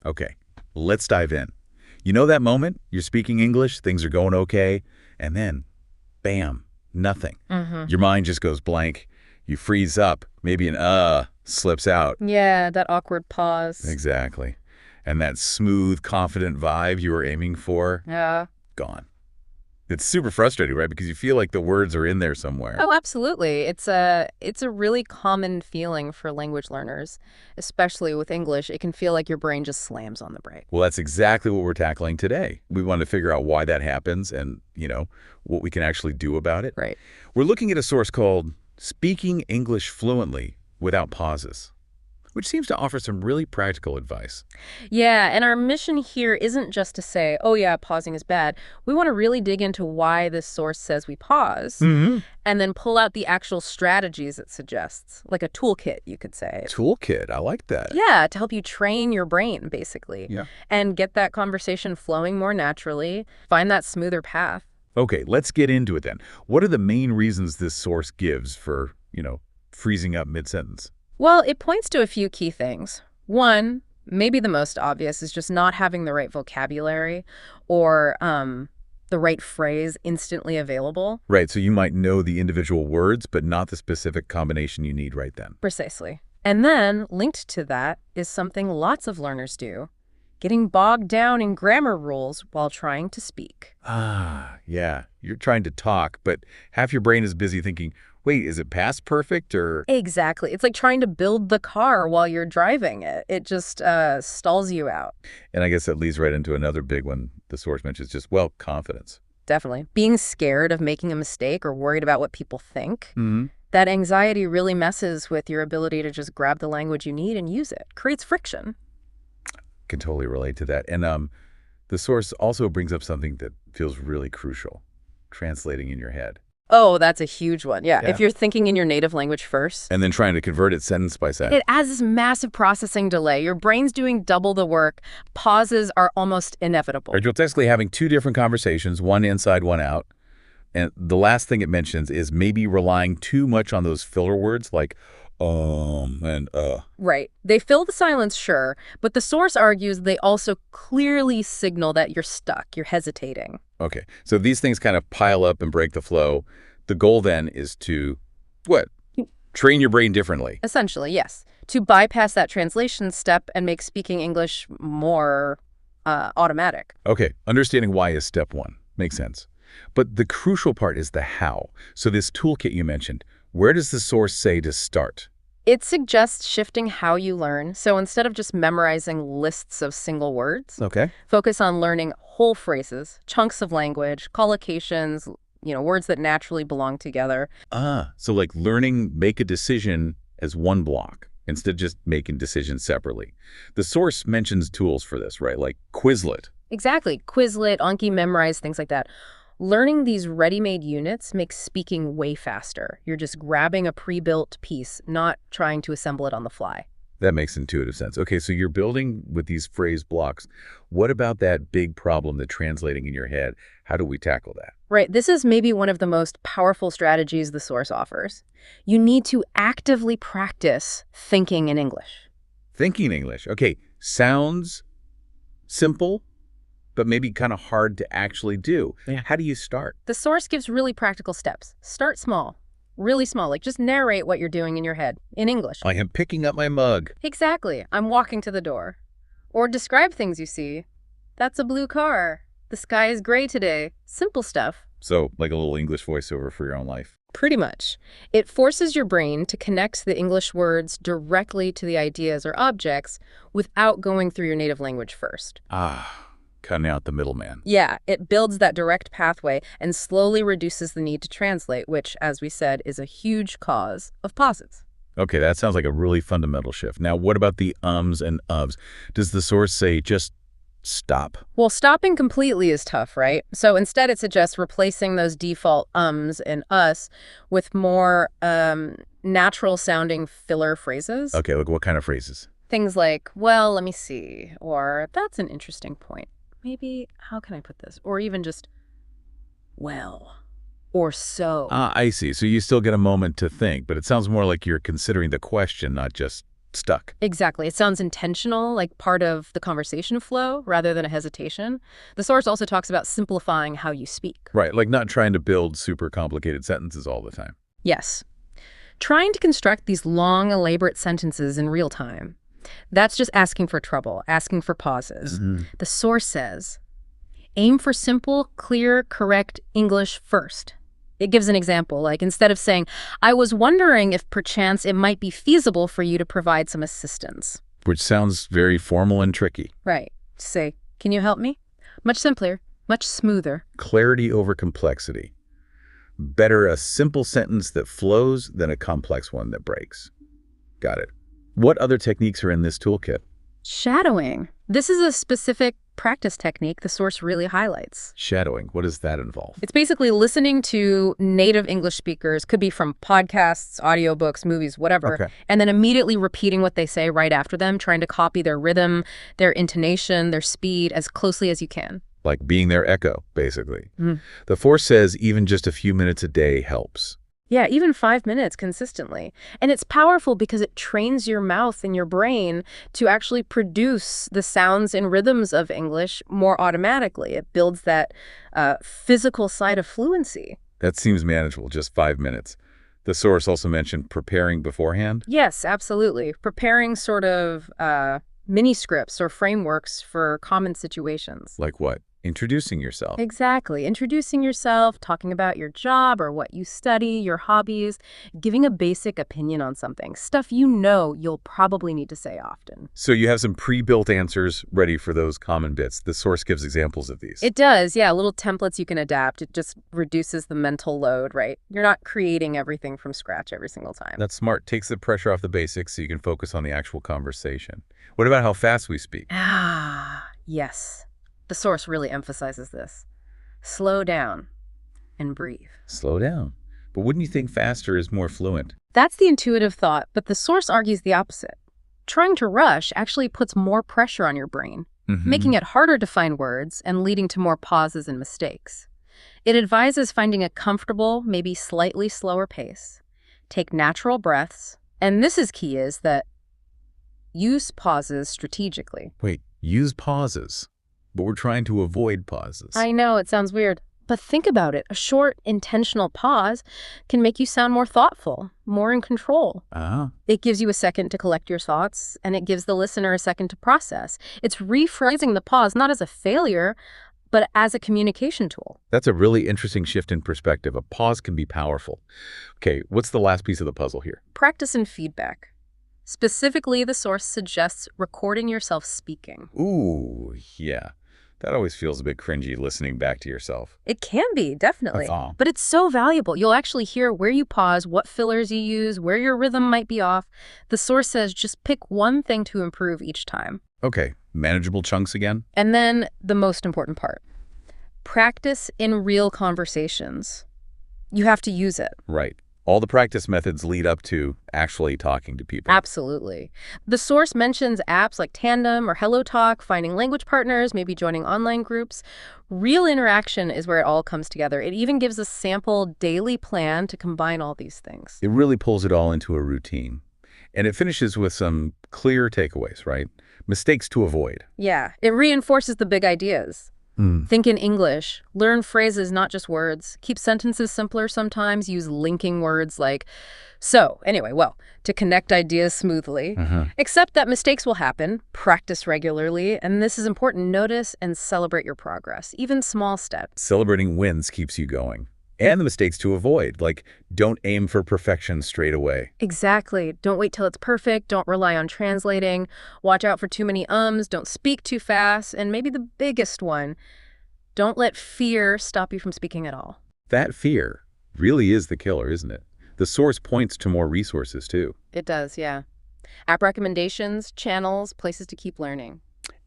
Okay, let's dive in. You know that moment? You're speaking English, things are going okay, and then, bam, nothing. Your mind just goes blank. You freeze up. Maybe an slips out. Yeah, that awkward pause. Exactly. And that smooth, confident vibe you were aiming for, Yeah. gone. It's super frustrating, right? Because you feel like the words are in there somewhere. Oh, absolutely. It's a really common feeling for language learners, especially with English. It can feel like your brain just slams on the brake. Well, that's exactly what we're tackling today. We want to figure out why that happens and, what we can actually do about it. Right. We're looking at a source called Speaking English Fluently Without Pauses, which seems to offer some really practical advice. Yeah, and our mission here isn't just to say, oh yeah, pausing is bad. We want to really dig into why this source says we pause and then pull out the actual strategies it suggests, like a toolkit, you could say. Toolkit, I like that. Yeah, to help you train your brain, basically, Yeah. and get that conversation flowing more naturally, find that smoother path. Okay, let's get into it then. What are the main reasons this source gives for, freezing up mid-sentence? Well, it points to a few key things. One, maybe the most obvious, is just not having the right vocabulary or the right phrase instantly available. Right, so you might know the individual words, but not the specific combination you need right then. Precisely. And then, linked to that, is something lots of learners do, getting bogged down in grammar rules while trying to speak. Yeah. You're trying to talk, but half your brain is busy thinking, wait, is it past perfect or... Exactly. It's like trying to build the car while you're driving it. It just stalls you out. And I guess that leads right into another big one the source mentions, just, well, confidence. Definitely. Being scared of making a mistake or worried about what people think, that anxiety really messes with your ability to just grab the language you need and use it. Creates friction. Can totally relate to that. And the source also brings up something that feels really crucial, translating in your head. Oh, that's a huge one. Yeah. Yeah. If you're thinking in your native language first, And then trying to convert it sentence by it sentence. adds this massive processing delay. Your brain's doing double the work. Pauses are almost inevitable. You're basically having two different conversations, one inside, one out. And the last thing it mentions is maybe relying too much on those filler words like and Right. They fill the silence, sure, but the source argues they also clearly signal that you're stuck, you're hesitating. Okay, so these things kind of pile up and break the flow. The goal then is to, what? Train your brain differently. Essentially, yes. To bypass that translation step and make speaking English more automatic. Okay, understanding why is step one. Makes sense. But the crucial part is the how. So this toolkit you mentioned, where does the source say to start? It suggests shifting how you learn. So instead of just memorizing lists of single words, Okay. focus on learning whole phrases, chunks of language, collocations, words that naturally belong together. So like learning make a decision as one block instead of just making decisions separately. The source mentions tools for this, right? Like Quizlet. Exactly. Quizlet, Anki, Memrise, things like that. Learning these ready-made units makes speaking way faster. You're just grabbing a pre-built piece, not trying to assemble it on the fly. That makes intuitive sense. Okay, so you're building with these phrase blocks. What about that big problem, the translating in your head? How do we tackle that? Right. This is maybe one of the most powerful strategies the source offers. You need to actively practice thinking in English. Thinking English. Okay, sounds simple, but maybe kind of hard to actually do. Yeah. How do you start? The source gives really practical steps. Start small, really small, like just narrate what you're doing in your head in English. I am picking up my mug. Exactly. I'm walking to the door. Or describe things you see. That's a blue car. The sky is gray today. Simple stuff. So like a little English voiceover for your own life. Pretty much. It forces your brain to connect the English words directly to the ideas or objects without going through your native language first. Cutting out the middleman. Yeah, it builds that direct pathway and slowly reduces the need to translate, which, as we said, is a huge cause of pauses. Okay, that sounds like a really fundamental shift. Now, what about the ums and uhs? Does the source say just stop? Well, stopping completely is tough, right? So instead it suggests replacing those default ums and us with more natural-sounding filler phrases. Okay, look, what kind of phrases? Things like, well, let me see, or that's an interesting point. Maybe, how can I put this? Or even just, well, or so. I see. So you still get a moment to think, but it sounds more like you're considering the question, not just stuck. Exactly. It sounds intentional, like part of the conversation flow rather than a hesitation. The source also talks about simplifying how you speak. Right, like not trying to build super complicated sentences all the time. Yes. Trying to construct these long, elaborate sentences in real time. That's just asking for trouble, asking for pauses. The source says, aim for simple, clear, correct English first. It gives an example, like instead of saying, I was wondering if perchance it might be feasible for you to provide some assistance. Which sounds very formal and tricky. Right. Say, can you help me? Much simpler, much smoother. Clarity over complexity. Better a simple sentence that flows than a complex one that breaks. Got it. What other techniques are in this toolkit? Shadowing. This is a specific practice technique the source really highlights. Shadowing, what does that involve? It's basically listening to native English speakers, could be from podcasts, audiobooks, movies, whatever, and then immediately repeating what they say right after them, trying to copy their rhythm, their intonation, their speed as closely as you can. Like being their echo, basically. The force says even just a few minutes a day helps. Yeah, even 5 minutes consistently. And it's powerful because it trains your mouth and your brain to actually produce the sounds and rhythms of English more automatically. It builds that physical side of fluency. That seems manageable, just 5 minutes. The source also mentioned preparing beforehand? Yes, absolutely. Preparing sort of mini scripts or frameworks for common situations. Like what? Introducing yourself. Exactly. Introducing yourself, talking about your job or what you study, your hobbies, giving a basic opinion on something, stuff you know you'll probably need to say often. So you have some pre-built answers ready for those common bits. The source gives examples of these. It does, yeah, little templates you can adapt. It just reduces the mental load, right? You're not creating everything from scratch every single time. That's smart. Takes the pressure off the basics so you can focus on the actual conversation. What about how fast we speak? Yes. The source really emphasizes this. Slow down and breathe. Slow down. But wouldn't you think faster is more fluent? That's the intuitive thought, but the source argues the opposite. Trying to rush actually puts more pressure on your brain, making it harder to find words and leading to more pauses and mistakes. It advises finding a comfortable, maybe slightly slower pace. Take natural breaths, and this is key, is that use pauses strategically. Wait, use pauses. But we're trying to avoid pauses. I know, it sounds weird. But think about it. A short, intentional pause can make you sound more thoughtful, more in control. It gives you a second to collect your thoughts, and it gives the listener a second to process. It's rephrasing the pause not as a failure, but as a communication tool. That's a really interesting shift in perspective. A pause can be powerful. Okay, what's the last piece of the puzzle here? Practice and feedback. Specifically, the source suggests recording yourself speaking. Ooh, yeah. That always feels a bit cringy, listening back to yourself. It can be, definitely. That's all. But it's so valuable. You'll actually hear where you pause, what fillers you use, where your rhythm might be off. The source says just pick one thing to improve each time. Okay, manageable chunks again? And then the most important part. Practice in real conversations. You have to use it. Right. All the practice methods lead up to actually talking to people. Absolutely. The source mentions apps like Tandem or HelloTalk, finding language partners, maybe joining online groups. Real interaction is where it all comes together. It even gives a sample daily plan to combine all these things. It really pulls it all into a routine. And it finishes with some clear takeaways, right? Mistakes to avoid. Yeah, it reinforces the big ideas. Think in English. Learn phrases, not just words. Keep sentences simpler sometimes. Use linking words like, so, anyway, well, to connect ideas smoothly. Accept that mistakes will happen. Practice regularly. And this is important. Notice and celebrate your progress, even small steps. Celebrating wins keeps you going. And the mistakes to avoid, like don't aim for perfection straight away. Exactly. Don't wait till it's perfect. Don't rely on translating. Watch out for too many ums. Don't speak too fast. And maybe the biggest one, don't let fear stop you from speaking at all. That fear really is the killer, isn't it? The source points to more resources, too. It does, yeah. App recommendations, channels, places to keep learning.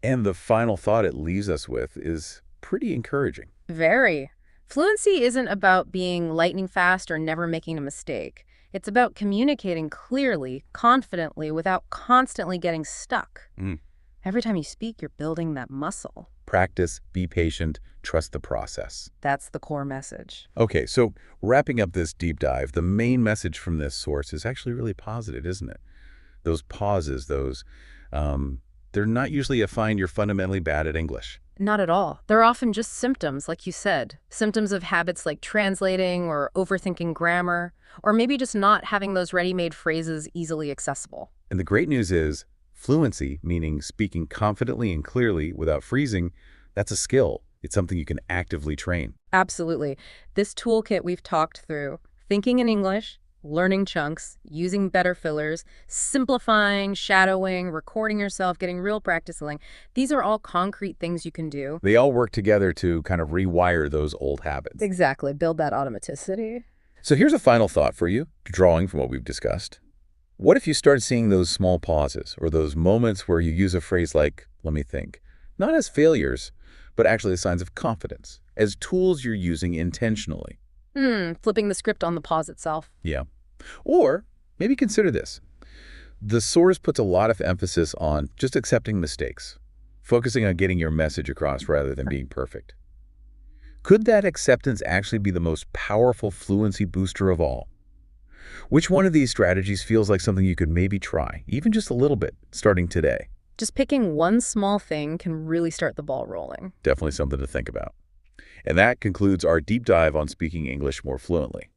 And the final thought it leaves us with is pretty encouraging. Very. Fluency isn't about being lightning fast or never making a mistake. It's about communicating clearly, confidently, without constantly getting stuck. Every time you speak, you're building that muscle. Practice, be patient, trust the process. That's the core message. Okay, so wrapping up this deep dive, the main message from this source is actually really positive, isn't it? Those pauses, they're not usually a sign you're fundamentally bad at English. Not at all. They're often just symptoms, like you said. Symptoms of habits like translating or overthinking grammar, or maybe just not having those ready-made phrases easily accessible. And the great news is, fluency, meaning speaking confidently and clearly without freezing, that's a skill. It's something you can actively train. Absolutely. This toolkit we've talked through, thinking in English, learning chunks, using better fillers, simplifying, shadowing, recording yourself, getting real practicing, these are all concrete things you can do. They all work together to kind of rewire those old habits. Exactly. Build that automaticity. So here's a final thought for you, drawing from what we've discussed. What if you start seeing those small pauses or those moments where you use a phrase like, let me think, not as failures, but actually as signs of confidence, as tools you're using intentionally? Flipping the script on the pause itself. Yeah. Or maybe consider this. The source puts a lot of emphasis on just accepting mistakes, focusing on getting your message across rather than being perfect. Could that acceptance actually be the most powerful fluency booster of all? Which one of these strategies feels like something you could maybe try, even just a little bit, starting today? Just picking one small thing can really start the ball rolling. Definitely something to think about. And that concludes our deep dive on speaking English more fluently.